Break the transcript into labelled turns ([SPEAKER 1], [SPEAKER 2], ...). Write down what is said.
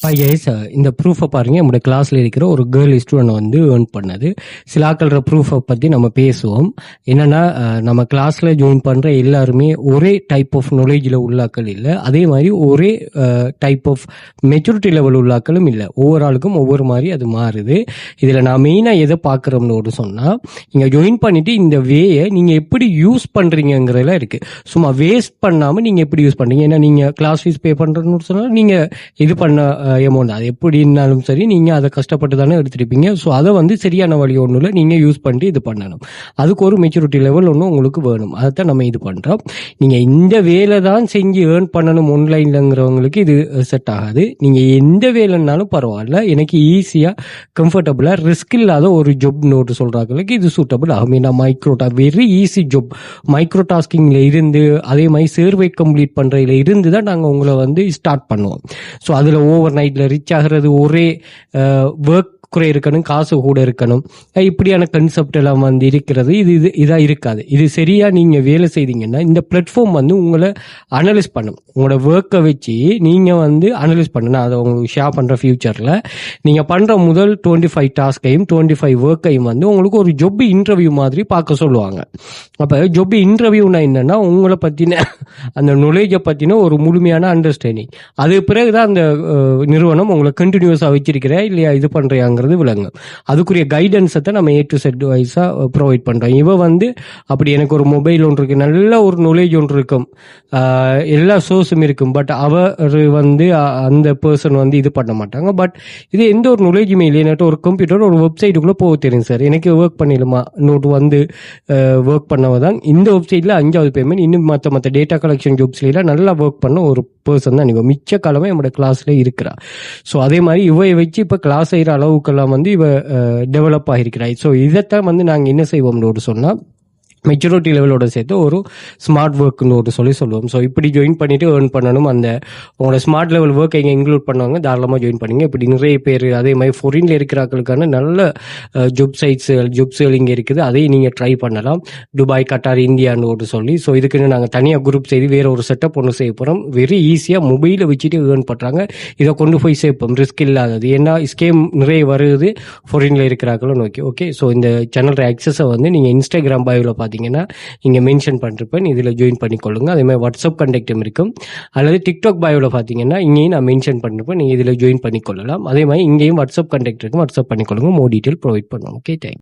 [SPEAKER 1] Guys இந்த ப்ரூஃபை பாருங்க. நம்முடைய கிளாஸ்ல இருக்கிற ஒரு கேர்ள் ஸ்டூடெண்ட் வந்து ஏர்ன் பண்ணது. சில ஆக்கள்ற ப்ரூஃபை பத்தி நம்ம பேசுவோம். என்னன்னா நம்ம கிளாஸ்ல ஜாயின் பண்ற எல்லாருமே ஒரே டைப் ஆஃப் நாலேஜ்ல உள்ளாக்கள் இல்லை. அதே மாதிரி ஒரே டைப் ஆஃப் மெச்சூரிட்டி லெவல் உள்ளாக்களும் இல்லை. ஒவ்வொரு ஆளுக்கும் ஒவ்வொரு மாதிரி அது மாறுது. இதுல நான் மெயினா எதை பார்க்குறோம்னு ஒரு சொன்னா, நீங்க ஜாயின் பண்ணிட்டு இந்த வேயை நீங்க எப்படி யூஸ் பண்றீங்கிறதுல இருக்கு. சும்மா வேஸ்ட் பண்ணாம நீங்க எப்படி யூஸ் பண்றீங்க. ஏன்னா நீங்க கிளாஸ் ஃபீஸ் பே பண்றதுன்னு சொன்னா நீங்க இது பண்ண அமௌண்ட் அது எப்படின்னாலும் சரி நீங்கள் அதை கஷ்டப்பட்டு தானே எடுத்துருப்பீங்க. ஸோ அதை வந்து சரியான வழி ஒன்றும் இல்லை, நீங்கள் யூஸ் பண்ணிட்டு இது பண்ணணும். அதுக்கு ஒரு மெச்சூரிட்டி லெவல் ஒன்று உங்களுக்கு வேணும். அதைத்தான் நம்ம இது பண்ணுறோம். நீங்கள் இந்த வேலை தான் செஞ்சு ஏர்ன் பண்ணணும் ஆன்லைன்லங்கிறவங்களுக்கு இது செட் ஆகாது. நீங்கள் எந்த வேலைன்னாலும் பரவாயில்ல, எனக்கு ஈஸியாக கம்ஃபர்டபுளாக ரிஸ்க் இல்லாத ஒரு ஜாப் நோட்டு சொல்கிறாங்களுக்கு இது சூட்டபிள் ஆகும். ஏன்னா வெரி ஈஸி ஜாப். மைக்ரோ டாஸ்கிங்கில் இருந்து அதே மாதிரி சர்வே கம்ப்ளீட் பண்ணுறதுல இருந்து தான் நாங்கள் உங்களை வந்து ஸ்டார்ட் பண்ணுவோம். ஸோ அதில் ஓவர் நைட்டில் ரிச் ஆகிறது ஒரே ஒர்க் குறை இருக்கணும், காசு கூட இருக்கணும், இப்படியான கன்செப்ட் எல்லாம் வந்து இருக்கிறது. இதாக இருக்காது. இது சரியா நீங்கள் வேலை செய்தீங்கன்னா இந்த பிளாட்ஃபார்ம் வந்து உங்களை அனலைஸ் பண்ணும். உங்களோட ஒர்க்கை வச்சு நீங்கள் வந்து அனலைஸ் பண்ணணும். அதை உங்களுக்கு ஷேர் பண்ணுற ஃபியூச்சரில் நீங்கள் பண்ணுற முதல் 25 டாஸ்கையும் 25 ஒர்க்கையும் வந்து உங்களுக்கு ஒரு ஜாப் இன்டர்வியூ மாதிரி பார்க்க சொல்லுவாங்க. அப்போ ஜாப் இன்டர்வியூனா என்னன்னா உங்களை பற்றின அந்த நாலேஜை பற்றின ஒரு முழுமையான அண்டர்ஸ்டாண்டிங். அது பிறகுதான் அந்த நிறுவனம் உங்களை கண்டினியூஸாக வச்சிருக்கிற இல்லையா இது பண்ணுறாங்க விளங்கும். அதுக்குரிய கைடன்ஸை தான் நம்ம A to Z வைஸா ப்ரொவைட் பண்றோம். இவ வந்து அப்படி எனக்கு ஒரு மொபைல் ஒன்று இருக்கு, நல்ல ஒரு நாலேஜ் ஒன்று இருக்கும், எல்லா சோர்ஸும் இருக்கும், பட் அவர் வந்து அந்த பர்சன் வந்து இது பண்ண மாட்டாங்க. பட் இது எந்த ஒரு நாலேஜுமே இல்லை. எனக்கு ஒரு கம்ப்யூட்டர் ஒரு வெப்சைட்டுக்குள்ள போக தெரியும் சார், எனக்கு ஒர்க் பண்ணிடலாமா நோட்டு வந்து ஒர்க் பண்ணவதான் இந்த வெப்சைட்ல 5வது பேமெண்ட். இன்னும் மற்ற டேட்டா கலெக்ஷன் ஜாப்ஸ்ல நல்லா ஒர்க் பண்ண ஒரு பர்சன் தான் இவ. மிச்ச காலமே நம்மளோட கிளாஸ்ல இருக்கிறா. ஸோ அதே மாதிரி இவையை வச்சு இப்போ கிளாஸ் செய்கிற அளவுக்கெல்லாம் வந்து இவ டெவலப் ஆகிருக்கிறாய். ஸோ இதைத்தான் வந்து நாங்கள் என்ன செய்வோம்னு சொன்னால் மெச்சூரிட்டி லெவலோட சேர்த்து ஒரு ஸ்மார்ட் ஒர்க்னு ஒரு சொல்லுவோம். ஸோ இப்படி ஜாயின் பண்ணிட்டு ஏர்ன் பண்ணணும். அந்த உங்களோட ஸ்மார்ட் லெவல் ஒர்க் இங்கே இன்க்ளூட் பண்ணுவாங்க, தாராளமாக ஜாயின் பண்ணிங்க. இப்படி நிறைய பேர் அதே மாதிரி ஃபாரின்ல இருக்கிறாக்களுக்கான நல்ல ஜாப் ஜாப்ஸ்கள் இங்கே இருக்குது. அதையும் நீங்கள் ட்ரை பண்ணலாம். துபாய், கட்டார், இந்தியான்னு ஒரு சொல்லி. ஸோ இதுக்குன்னு நாங்கள் தனியாக குரூப் செய்து வேற ஒரு செட்டப் ஒன்று செய்ய போகிறோம். வெரி ஈஸியாக மொபைலை வச்சுட்டு ஏர்ன் பண்ணுறாங்க. இதை கொண்டு போய் சேர்ப்போம், ரிஸ்க் இல்லாதது. ஏன்னா ஸ்கேம் நிறைய வருது ஃபாரின்ல இருக்கிறாங்களும் நோக்கி. ஓகே, ஸோ இந்த சேனல் ஆக்சஸை வந்து நீங்கள் இன்ஸ்டாகிராம் பயோவில் பார்த்தீங்கன்னா இங்கே மென்ஷன் பண்ணிருப்பேன், இதில் ஜாயின் பண்ணிக்கொள்ளுங்க. அதே மாதிரி வாட்ஸ்அப் கண்டெக்டும் இருக்கும். அல்லது டிக்டாக் பயோவில் பார்த்தீங்கன்னா இங்கேயும் நான் மென்ஷன் பண்ணிருப்பேன், நீங்கள் இதில் ஜாயின் பண்ணிக்கொள்ளலாம். அதே மாதிரி இங்கேயும் வாட்ஸ்அப் கண்டெக்ட் இருக்கும், வாட்ஸ்அப் பண்ணிக்கொள்ளுங்க. மோர் டீட்டெயில் ப்ரொவைட் பண்ணுவோம். Okay, thanks.